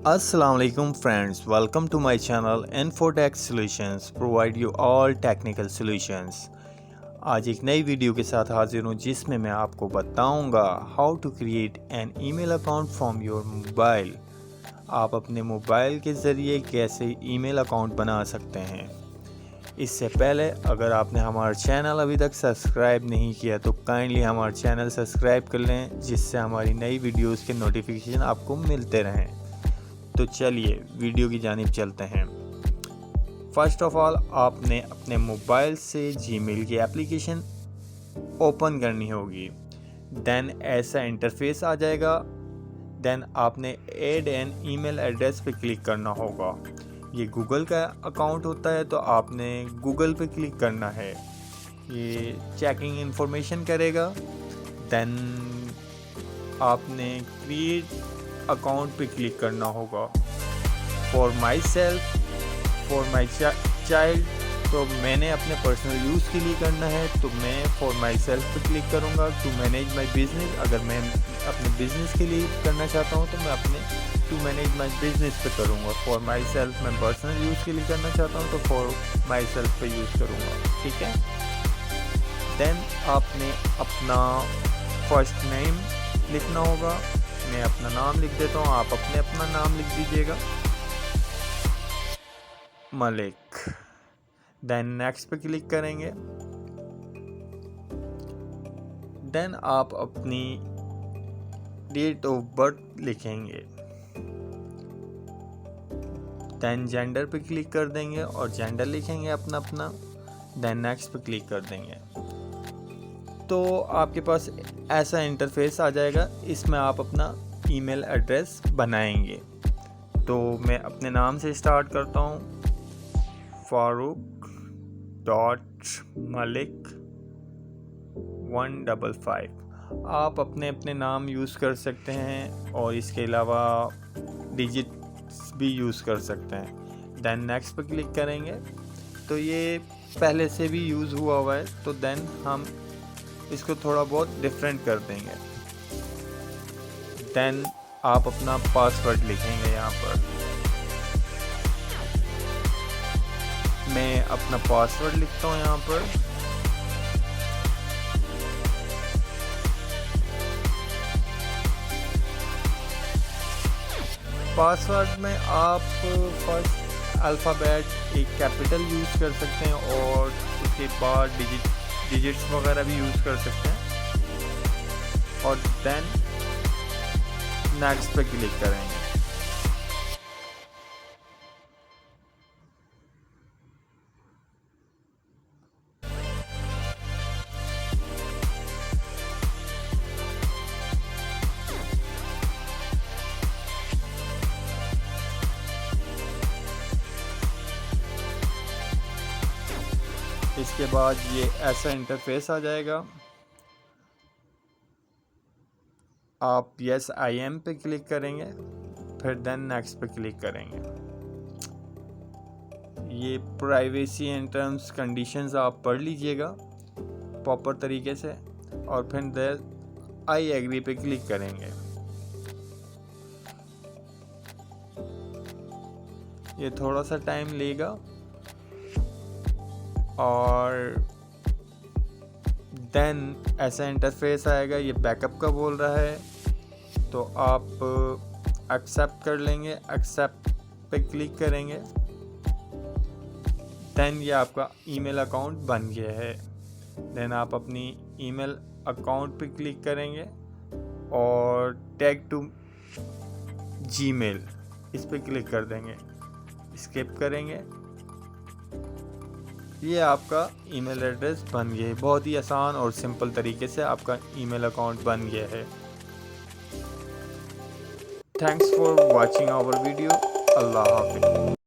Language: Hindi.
Assalamu alaikum friends, welcome to my channel Infotech Solutions provide you all technical solutions। आज एक नई वीडियो के साथ हाजिर हूँ जिसमें मैं आपको बताऊंगा how to create an email account from your mobile. आप अपने मोबाइल के ज़रिए कैसे ईमेल अकाउंट बना सकते हैं। इससे पहले अगर आपने हमारा चैनल अभी तक सब्सक्राइब नहीं किया तो काइंडली हमारा चैनल सब्सक्राइब कर लें, जिससे हमारी नई वीडियोज़ के नोटिफिकेशन आपको मिलते रहें। तो चलिए वीडियो की जानिब चलते हैं। फर्स्ट ऑफ ऑल आपने अपने मोबाइल से जीमेल की एप्लीकेशन ओपन करनी होगी। देन ऐसा इंटरफेस आ जाएगा। देन आपने ऐड एन ईमेल एड्रेस पे क्लिक करना होगा। ये गूगल का अकाउंट होता है तो आपने गूगल पे क्लिक करना है। ये चेकिंग इंफॉर्मेशन करेगा। देन आपने क्रिएट अकाउंट पे क्लिक करना होगा। For my self, for my child, तो मैंने अपने पर्सनल यूज़ के लिए करना है तो मैं फॉर माई सेल्फ पे क्लिक करूँगा। टू मैनेज माई बिज़नेस, अगर मैं अपने बिज़नेस के लिए करना चाहता हूँ तो मैं अपने टू मैनेज माई बिज़नेस पे करूँगा। फॉर माई सेल्फ मैं पर्सनल यूज़ के लिए करना चाहता हूँ तो फॉर माई सेल्फ पे यूज़ करूँगा। ठीक है। देन आपने अपना फर्स्ट नेम लिखना होगा। मैं अपना नाम लिख देता हूँ, आप अपना नाम लिख दीजिएगा, मलिक। देन नेक्स्ट पे क्लिक करेंगे। देन आप अपनी डेट ऑफ बर्थ लिखेंगे। देन जेंडर पे क्लिक कर देंगे और जेंडर लिखेंगे अपना। देन नेक्स्ट पे क्लिक कर देंगे तो आपके पास ऐसा इंटरफेस आ जाएगा। इसमें आप अपना ईमेल एड्रेस बनाएंगे। तो मैं अपने नाम से स्टार्ट करता हूँ, farouk.malik155। आप अपने नाम यूज़ कर सकते हैं और इसके अलावा डिजिट्स भी यूज़ कर सकते हैं। देन नेक्स्ट पे क्लिक करेंगे तो ये पहले से भी यूज़ हुआ है तो देन हम इसको थोड़ा बहुत डिफरेंट कर देंगे। देन आप अपना पासवर्ड लिखेंगे। यहाँ पर मैं अपना पासवर्ड लिखता हूँ। यहाँ पर पासवर्ड में आप फर्स्ट अल्फ़ाबेट एक कैपिटल यूज़ कर सकते हैं और उसके बाद डिजिट्स वगैरह भी यूज़ कर सकते हैं और देन नेक्स्ट पे क्लिक करेंगे। इसके बाद ये ऐसा इंटरफेस आ जाएगा। आप यस आई एम पे क्लिक करेंगे, फिर देन नेक्स्ट पे क्लिक करेंगे। ये प्राइवेसी एंड टर्म्स कंडीशंस आप पढ़ लीजिएगा प्रॉपर तरीके से और फिर देन आई एग्री पे क्लिक करेंगे। ये थोड़ा सा टाइम लेगा और देन ऐसा इंटरफेस आएगा। ये बैकअप का बोल रहा है तो आप एक्सेप्ट कर लेंगे। एक्सेप्ट पे क्लिक करेंगे। देन ये आपका ईमेल अकाउंट बन गया है। देन आप अपनी ईमेल अकाउंट पे क्लिक करेंगे और टैग टू जीमेल इस पे क्लिक कर देंगे। स्किप करेंगे। ये आपका ईमेल एड्रेस बन गया है। बहुत ही आसान और सिंपल तरीके से आपका ईमेल अकाउंट बन गया है। Thanks for watching our video. अल्लाह हाफिज़।